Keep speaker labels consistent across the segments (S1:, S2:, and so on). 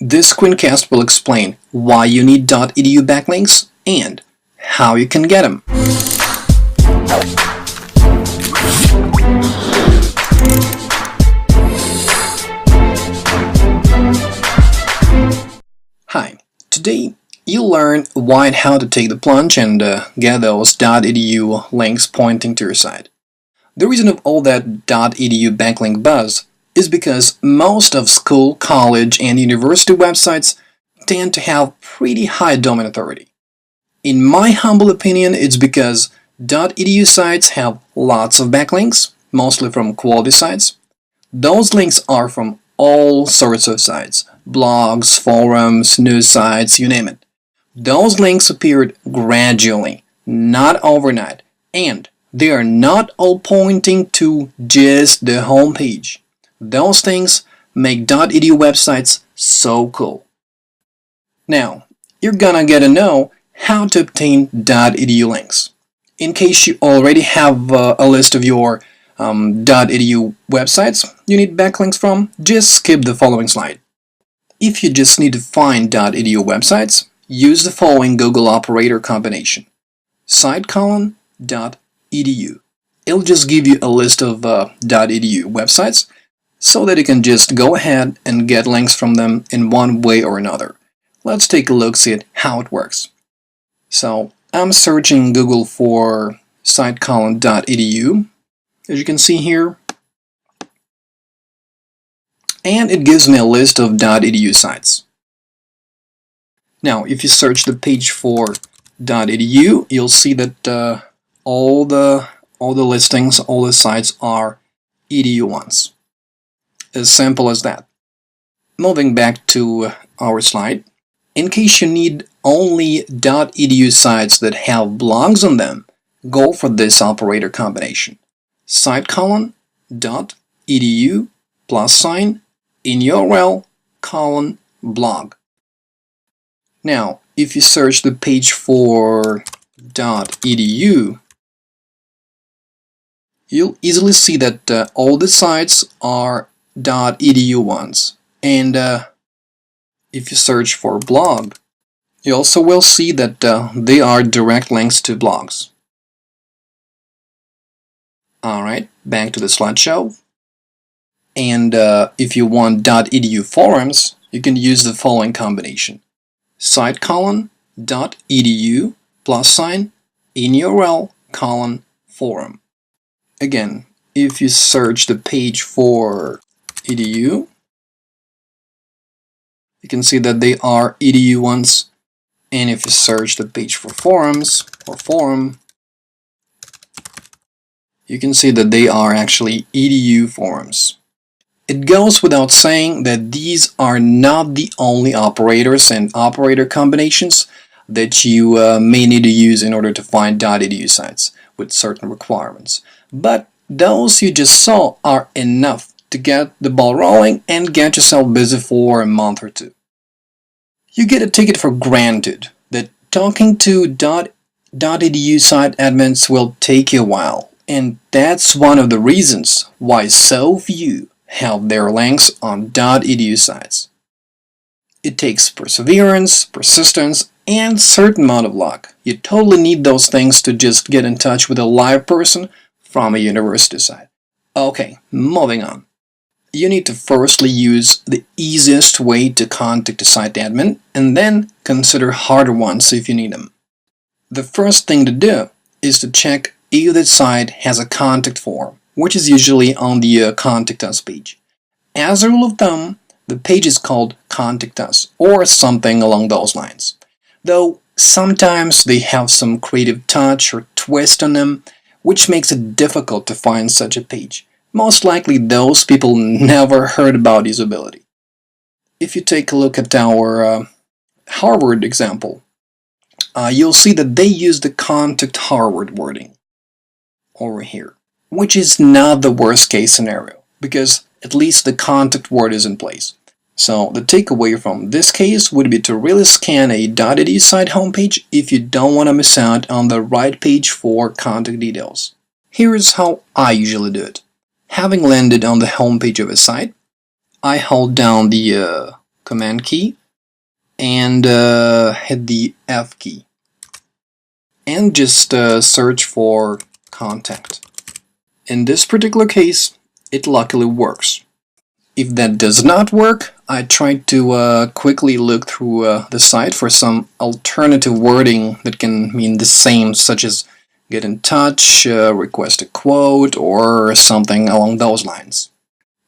S1: This screencast will explain why you need .edu backlinks and how you can get them. Hi, today you'll learn why and how to take the plunge and get those .edu links pointing to your site. The reason of all that .edu backlink buzz is because most of school, college, and university websites tend to have pretty high domain authority. In my humble opinion, it's because .edu sites have lots of backlinks, mostly from quality sites. Those links are from all sorts of sites, blogs, forums, news sites, you name it. Those links appeared gradually, not overnight, and they are not all pointing to just the home page. Those things make .edu websites so cool. Now, you're gonna get to know how to obtain .edu links. In case you already have a list of your .edu websites you need backlinks from, just skip the following slide. If you just need to find .edu websites, use the following Google operator combination: site:\edu. It'll just give you a list of .edu websites so that you can just go ahead and get links from them in one way or another. Let's take a look, see how it works. So I'm searching Google for site:\edu, as you can see here, and it gives me a list of .edu sites. Now, if you search the page for .edu, you'll see that all the listings, all the sites are edu ones. As simple as that. Moving back to our slide, in case you need only .edu sites that have blogs on them, go for this operator combination: site:\edu +, in URL, blog. Now, if you search the page for .edu, you'll easily see that all the sites are .edu ones. And if you search for blog, you also will see that they are direct links to blogs. Alright, back to the slideshow. And if you want .edu forums, you can use the following combination: site:\edu +, in URL, forum. Again, if you search the page for edu, you can see that they are edu ones. And if you search the page for forums or forum, you can see that they are actually edu forums. It goes without saying that these are not the only operators and operator combinations that you may need to use in order to find .edu sites with certain requirements. But those you just saw are enough to get the ball rolling and get yourself busy for a month or two. You get a ticket for granted that talking to .edu site admins will take you a while, and that's one of the reasons why so few have their links on .edu sites. It takes perseverance, persistence, and a certain amount of luck. You totally need those things to just get in touch with a live person from a university site. Okay, moving on. You need to firstly use the easiest way to contact a site admin, and then consider harder ones if you need them. The first thing to do is to check if the site has a contact form, which is usually on the Contact Us page. As a rule of thumb, the page is called Contact Us, or something along those lines. Though sometimes they have some creative touch or twist on them, which makes it difficult to find such a page. Most likely those people never heard about usability. If you take a look at our Harvard example, you'll see that they use the Contact Harvard wording over here, which is not the worst case scenario, because at least the contact word is in place. So the takeaway from this case would be to really scan a .edu site homepage if you don't want to miss out on the right page for contact details. Here's how I usually do it. Having landed on the homepage of a site, I hold down the Command key, and hit the F key. And just search for contact. In this particular case, it luckily works. If that does not work, I tried to quickly look through the site for some alternative wording that can mean the same, such as get in touch, request a quote, or something along those lines.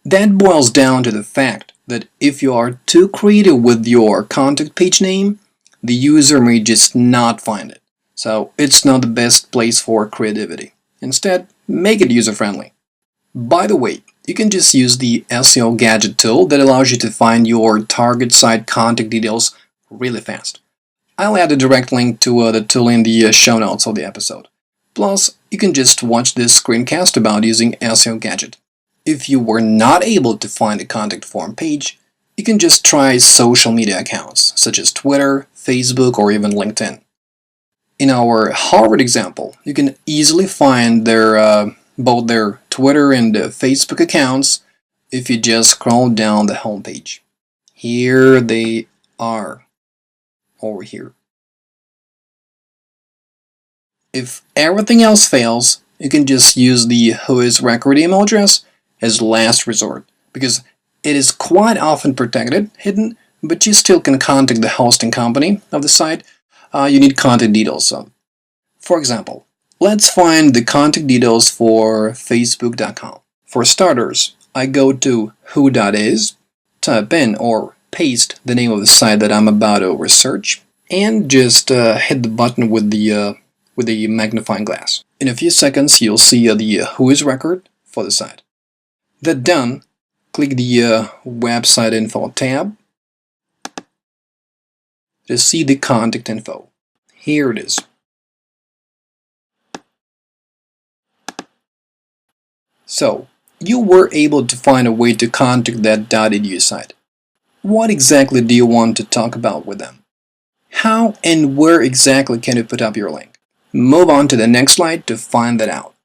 S1: That boils down to the fact that if you are too creative with your contact page name, the user may just not find it. So it's not the best place for creativity. Instead, make it user-friendly. By the way, you can just use the SEO gadget tool that allows you to find your target site contact details really fast. I'll add a direct link to the tool in the show notes of the episode. Plus, you can just watch this screencast about using SEO gadget. If you were not able to find a contact form page, you can just try social media accounts such as Twitter, Facebook, or even LinkedIn. In our Harvard example, you can easily find both their Twitter and Facebook accounts if you just scroll down the homepage. Here they are, over here. If everything else fails, you can just use the Whois record email address as last resort, because it is quite often protected, hidden, but you still can contact the hosting company of the site you need contact details of. For example, let's find the contact details for Facebook.com. For starters, I go to who.is, type in or paste the name of the site that I'm about to research, and just hit the button with the magnifying glass. In a few seconds, you'll see the Whois record for the site. That done, click the website info tab to see the contact info. Here it is. So, you were able to find a way to contact that .edu site. What exactly do you want to talk about with them? How and where exactly can you put up your link? Move on to the next slide to find that out.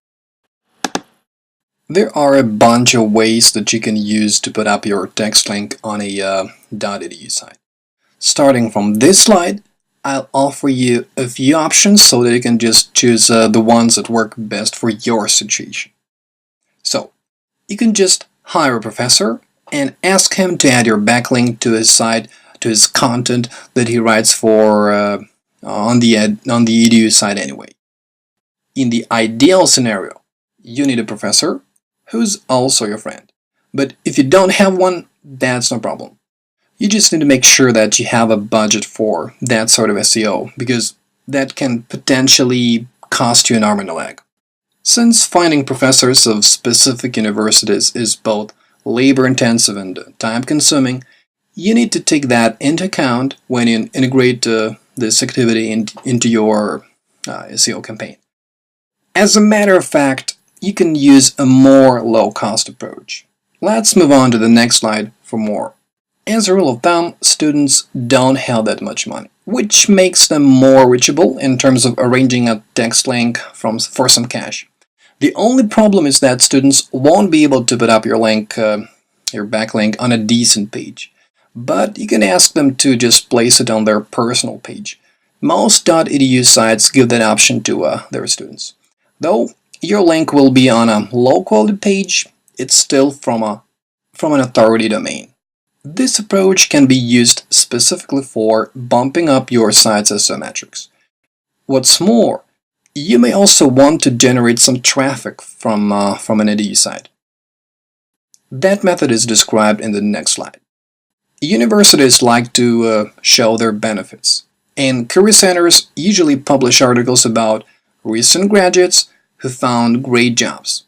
S1: There are a bunch of ways that you can use to put up your text link on a .edu site. Starting from this slide, I'll offer you a few options so that you can just choose the ones that work best for your situation. So, you can just hire a professor and ask him to add your backlink to his site, to his content that he writes for on the edu site anyway. In the ideal scenario, you need a professor who's also your friend. But if you don't have one, that's no problem. You just need to make sure that you have a budget for that sort of SEO, because that can potentially cost you an arm and a leg. Since finding professors of specific universities is both labor-intensive and time-consuming, you need to take that into account when you integrate this activity into your SEO campaign. As a matter of fact, you can use a more low-cost approach. Let's move on to the next slide for more. As a rule of thumb, students don't have that much money, which makes them more reachable in terms of arranging a text link for some cash. The only problem is that students won't be able to put up your link, your backlink, on a decent page. But you can ask them to just place it on their personal page. Most .edu sites give that option to their students. Though your link will be on a low-quality page, it's still from an authority domain. This approach can be used specifically for bumping up your site's SEO metrics. What's more, you may also want to generate some traffic from an edu site. That method is described in the next slide. Universities like to show their benefits, and career centers usually publish articles about recent graduates who found great jobs.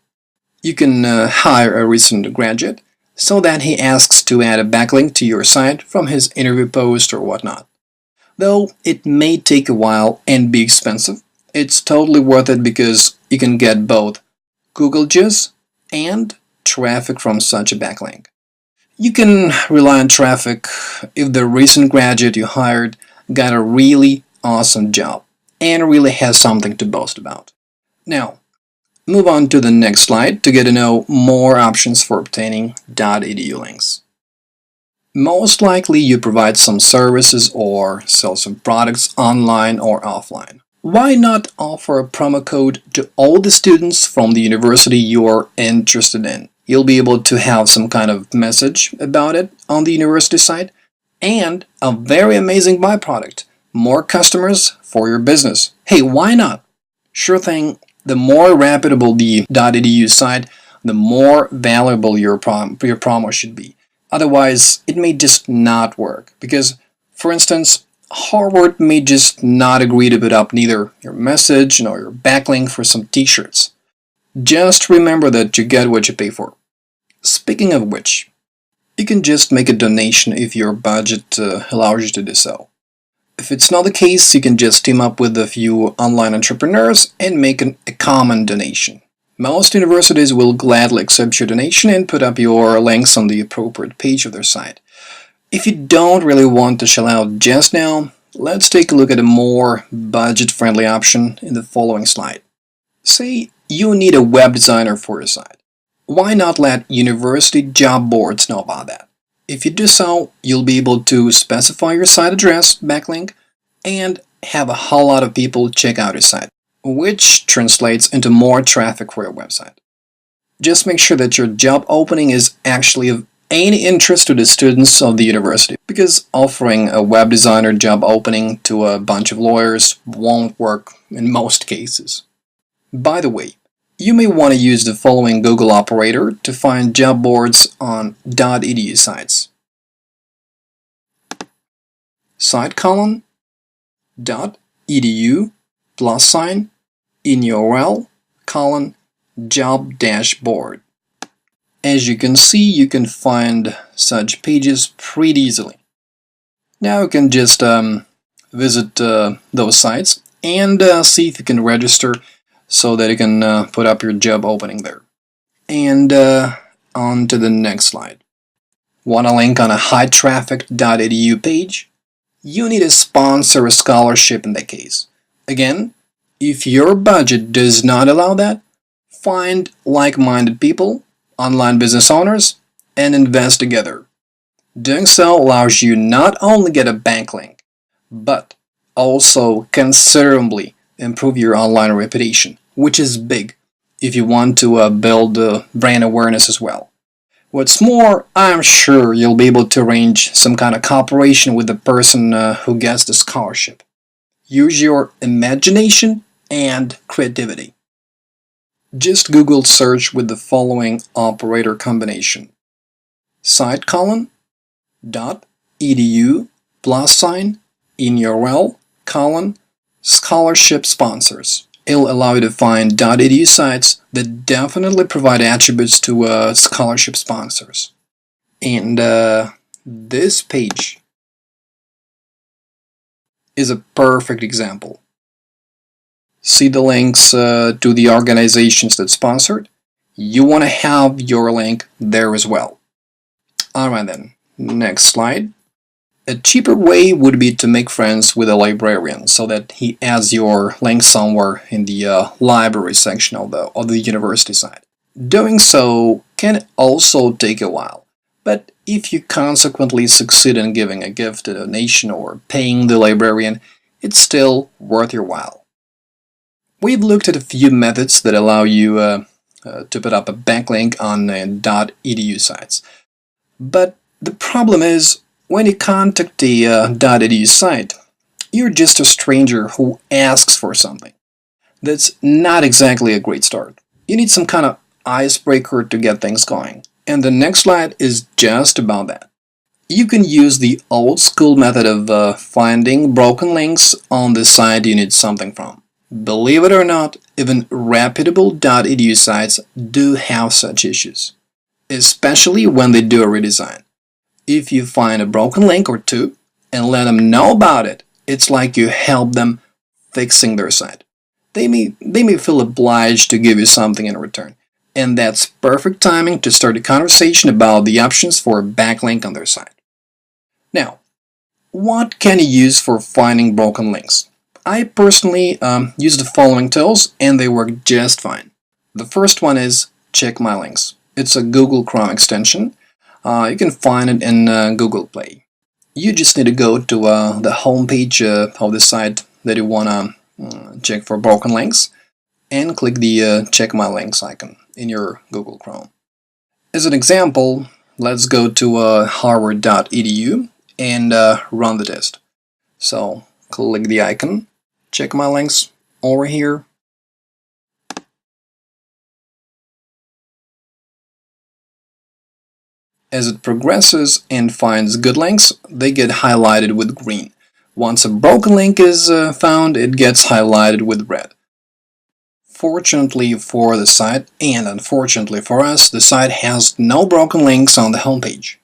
S1: You can hire a recent graduate so that he asks to add a backlink to your site from his interview post or whatnot. Though it may take a while and be expensive, it's totally worth it because you can get both Google juice and traffic from such a backlink. You can rely on traffic if the recent graduate you hired got a really awesome job and really has something to boast about. Now, move on to the next slide to get to know more options for obtaining .edu links. Most likely you provide some services or sell some products online or offline. Why not offer a promo code to all the students from the university you are interested in? You'll be able to have some kind of message about it on the university site, and a very amazing byproduct, more customers for your business. Hey, why not? Sure thing, the more reputable the .edu site, the more valuable your promo should be. Otherwise, it may just not work because, for instance, Harvard may just not agree to put up neither your message nor your backlink for some t-shirts. Just remember that you get what you pay for. Speaking of which, you can just make a donation if your budget allows you to do so. If it's not the case, you can just team up with a few online entrepreneurs and make a common donation. Most universities will gladly accept your donation and put up your links on the appropriate page of their site. If you don't really want to shell out just now, let's take a look at a more budget-friendly option in the following slide. Say you need a web designer for your site. Why not let university job boards know about that? If you do so, you'll be able to specify your site address, backlink, and have a whole lot of people check out your site, which translates into more traffic for your website. Just make sure that your job opening is actually of any interest to the students of the university, because offering a web designer job opening to a bunch of lawyers won't work in most cases. By the way, you may want to use the following Google operator to find job boards on .edu sites. Site colon .edu +, in URL colon job dashboard. As you can see, you can find such pages pretty easily. Now you can just visit those sites and see if you can register so that you can put up your job opening there. And on to the next slide. Want a link on a high-traffic.edu page? You need to sponsor a scholarship in that case. Again, if your budget does not allow that, find like-minded people, online business owners, and invest together. Doing so allows you not only get a backlink, but also considerably improve your online reputation, which is big if you want to build brand awareness as well. What's more, I'm sure you'll be able to arrange some kind of cooperation with the person who gets the scholarship. Use your imagination and creativity. Just Google search with the following operator combination. Site colon .edu +, in URL colon scholarship sponsors. It'll allow you to find .edu sites that definitely provide attributes to scholarship sponsors. And this page is a perfect example. See the links to the organizations that sponsored? You want to have your link there as well. Alright then, next slide. A cheaper way would be to make friends with a librarian so that he adds your link somewhere in the library section of the university site. Doing so can also take a while, but if you consequently succeed in giving a gift, a donation, or paying the librarian, it's still worth your while. We've looked at a few methods that allow you to put up a backlink on .edu sites, but the problem is, when you contact the .edu site, you're just a stranger who asks for something. That's not exactly a great start. You need some kind of icebreaker to get things going. And the next slide is just about that. You can use the old school method of finding broken links on the site you need something from. Believe it or not, even reputable .edu sites do have such issues, especially when they do a redesign. If you find a broken link or two and let them know about it, it's like you help them fixing their site. They may feel obliged to give you something in return, and that's perfect timing to start a conversation about the options for a backlink on their site. Now, what can you use for finding broken links? I personally use the following tools, and they work just fine. The first one is Check My Links. It's a Google Chrome extension. You can find it in Google Play. You just need to go to the home page of the site that you want to check for broken links and click the check my links icon in your Google Chrome. As an example, let's go to harvard.edu and run the test. So click the icon, check my links over here. As it progresses and finds good links, they get highlighted with green. Once a broken link is found, it gets highlighted with red. Fortunately for the site, and unfortunately for us, the site has no broken links on the homepage.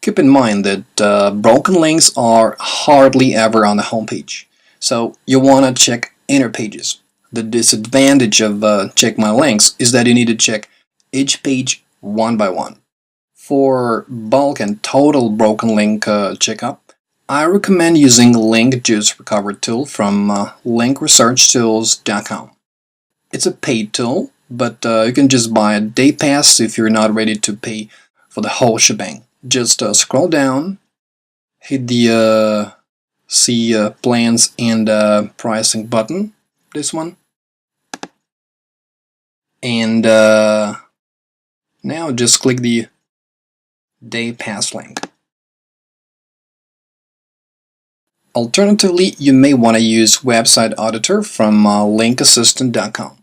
S1: Keep in mind that broken links are hardly ever on the homepage, so you want to check inner pages. The disadvantage of check my links is that you need to check each page one by one. For bulk and total broken link checkup, I recommend using Link Juice Recovery tool from linkresearchtools.com. It's a paid tool, but you can just buy a day pass if you're not ready to pay for the whole shebang. Just scroll down, hit the See Plans and Pricing button, this one, and now just click the Day Pass link. Alternatively, you may want to use Website Auditor from linkassistant.com.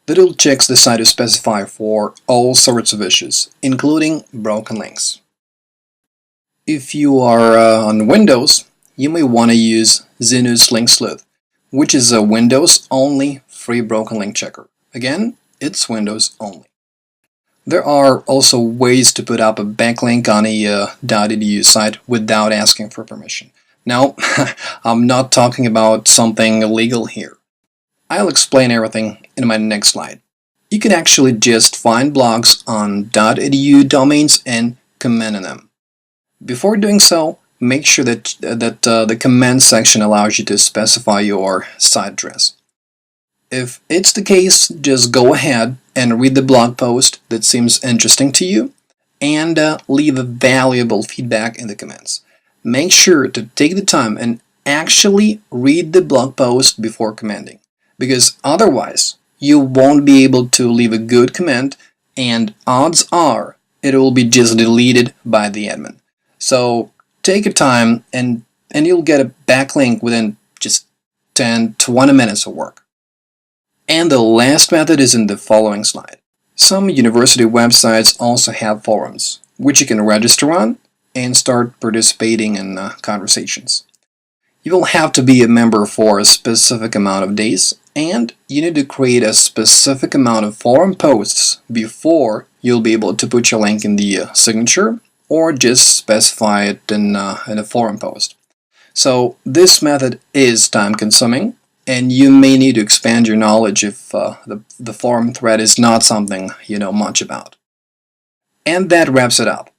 S1: The tool checks the site to specify for all sorts of issues, including broken links. If you are on Windows, you may want to use Zinus Link Sleuth, which is a Windows-only free broken link checker. Again, it's Windows only. There are also ways to put up a backlink on a .edu site without asking for permission. Now, I'm not talking about something illegal here. I'll explain everything in my next slide. You can actually just find blogs on .edu domains and comment on them. Before doing so, make sure that the comment section allows you to specify your site address. If it's the case, just go ahead and read the blog post that seems interesting to you and leave a valuable feedback in the comments. Make sure to take the time and actually read the blog post before commenting, because otherwise you won't be able to leave a good comment and odds are it will be just deleted by the admin. So take your time and you'll get a backlink within just 10-20 minutes of work. And the last method is in the following slide. Some university websites also have forums, which you can register on and start participating in conversations. You will have to be a member for a specific amount of days, and you need to create a specific amount of forum posts before you'll be able to put your link in the signature or just specify it in a forum post. So this method is time-consuming, and you may need to expand your knowledge if the forum thread is not something you know much about. And that wraps it up.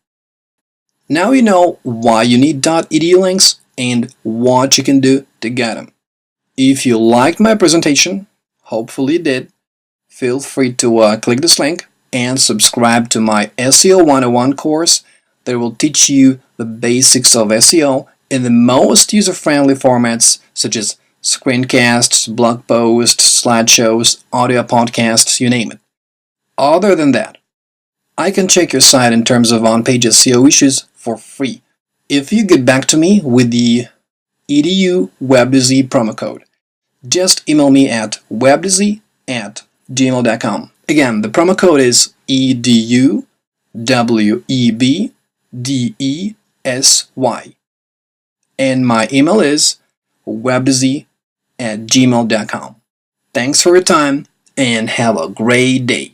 S1: Now you know why you need .edu links and what you can do to get them. If you liked my presentation, hopefully you did, feel free to click this link and subscribe to my SEO 101 course that will teach you the basics of SEO in the most user-friendly formats such as screencasts, blog posts, slideshows, audio podcasts, you name it. Other than that, I can check your site in terms of on-page SEO issues for free if you get back to me with the edu webdz promo code. Just email me at webdz@gmail.com. Again, the promo code is EDUWEBDESY. And my email is webdz@gmail.com. Thanks for your time and have a great day.